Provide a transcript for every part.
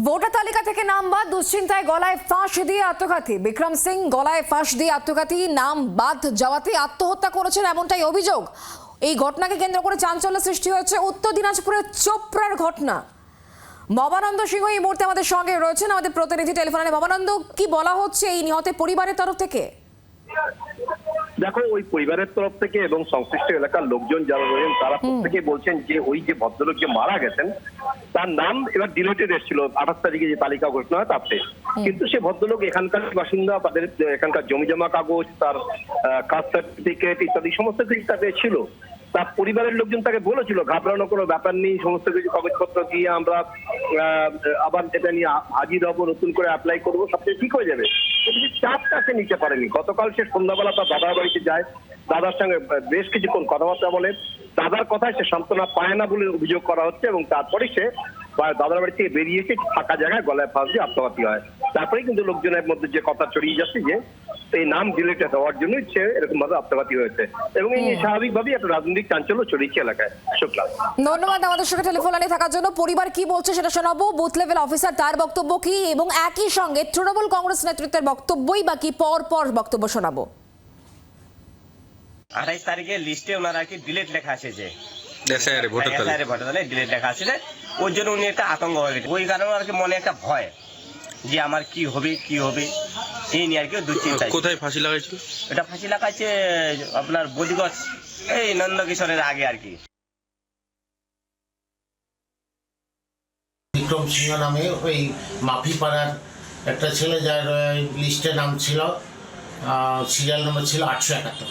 Voter তালিকা থেকে নাম বাদ, দুশ্চিন্তায় গলায় ফাঁস দিয়ে আত্মঘাতী। বিক্রম সিং গলায় ফাঁস দিয়ে আত্মঘাতী, নাম বাদ যাওয়াতে আত্মহত্যা করেছেন এমনটাই অভিযোগ। এই ঘটনাকে কেন্দ্র করে চাঞ্চল্য সৃষ্টি হয়েছে উত্তর দিনাজপুরের চোপড়ার ঘটনা। ভবানন্দ সিংহ এই মুহূর্তে আমাদের সঙ্গে রয়েছেন, আমাদের প্রতিনিধি টেলিফোনে। ভবানন্দ, কি বলা হচ্ছে এই নিহতের পরিবারের তরফ থেকে? দেখো, ওই পরিবারের তরফ থেকে এবং সংশ্লিষ্ট এলাকার লোকজন যারা রয়েছেন তারা প্রত্যেকে বলছেন যে ওই যে ভদ্রলোক যে মারা গেছেন তার নাম এবার ডিলেটেড এসেছিল 28 তারিখে যে তালিকা ঘোষণা হয় তাতে, কিন্তু সে ভদ্রলোক এখানকার বাসিন্দা, তাদের এখানকার জমি জমা কাগজ, তার কাস্ট সার্টিফিকেট ইত্যাদি সমস্ত কিছু তাতে ছিল। তার পরিবারের লোকজন তাকে বলেছিল ঘাবড়ানো কোনো ব্যাপার নেই, সমস্ত কিছু কাগজপত্র দিয়ে আমরা আবার এটা নিয়ে হাজির হবো, নতুন করে অ্যাপ্লাই করবো, সবকিছু ঠিক হয়ে যাবে। কিন্তু চাপটা সে নিতে পারেনি। গতকাল সে সন্ধ্যাবেলা তার দাদার বাড়িতে যায়, দাদার সঙ্গে বেশ কিছুক্ষণ কথাবার্তা বলে। দাদার কথায় সে সান্ত্বনা পায় না বলে অভিযোগ করা হচ্ছে এবং তারপরে সে দাদার বাড়ি থেকে বেরিয়ে এসে ফাঁকা জায়গায় গলায় ফাঁস দিয়ে আত্মঘাতী হয়। তারপরে কিন্তু লোকজনের মধ্যে যে কথা ছড়িয়ে যাচ্ছে যে এই নাম ডিলেটেড হওয়ার জন্যই সে এরকম ভাবে আত্মঘাতী হয়েছে এবং এই নিয়ে স্বাভাবিকভাবেই একটা রাজনৈতিক চাঞ্চল্য ছড়িয়েছে এলাকায়। শুক্লা, ধন্যবাদ আমাদের সঙ্গে টেলিফোন লাইনে থাকার জন্য। পরিবার কি বলছে সেটা শোনাবো, বুথ লেভেল অফিসার তার বক্তব্য কি, এবং একই সঙ্গে তৃণমূল কংগ্রেস নেতৃত্বের বক্তব্যই বাকি পর পর বক্তব্য শোনাবো। 28 তারিখে লিস্টে ওনারা কি ডিলেট লেখা আছে, যে ভোটার তালিকায় ডিলেট লেখা আছে, ওই জন্য উনি একটা আতঙ্ক হয়ে গেছে। ওই কারণে আর কি মনে একটা ভয় যে আমার কি হবে এই নিয়ে আর কি দুশ্চিন্তা। কোথায় ফাঁসি লাগাইছিল? এটা ফাঁসি লাগাইছে আপনার বদিগঞ্জ, এই নন্দকিশোরের আগে আর কি। বিক্রম সিংহ নামে ওই মাফিপাড়ার একটা ছেলে, যার লিস্টে নাম ছিল, সিরিয়াল নম্বর ছিল 871।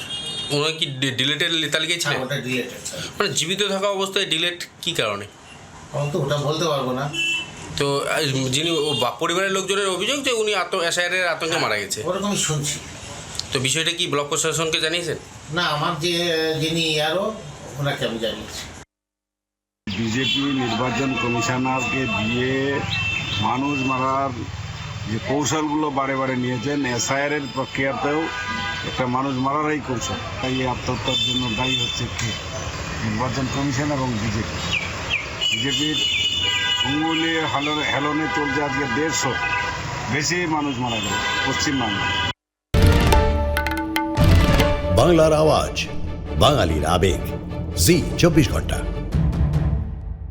ওনার কি ডিলেটেড তালিকায় ছিল? ওটা ডিলেটেড, মানে জীবিত থাকা অবস্থায় ডিলেট কি কারণে? তো ওটা বলতে পারবো না। তো যিনি পরিবারের লোকজনের অভিযোগ যে উনি এসআইআরের আতঙ্কে মারা গেছে, ওরকমই শুনছি। তো বিষয়টা কি ব্লক প্রশাসনকে জানিয়েছেন? না, আমার যিনি আরও ওনাকে আমি জানিয়েছি। বিজেপি নির্বাচন কমিশনারকে দিয়ে মানুষ মারার যে কৌশলগুলো বারে বারে নিয়েছেন, এসআইআরের প্রক্রিয়াতেও একটা মানুষ মারারই কৌশল। তাই এই আত্মহত্যার জন্য দায়ী হচ্ছে কি নির্বাচন কমিশন এবং বিজেপির অঙ্গুলি হেলনে চলছে। আজকে 150 বেশি মানুষ মারা গেল পশ্চিমবাংলায়। বাংলার আওয়াজ, বাঙালির আবেগ, জি 24 ঘন্টা।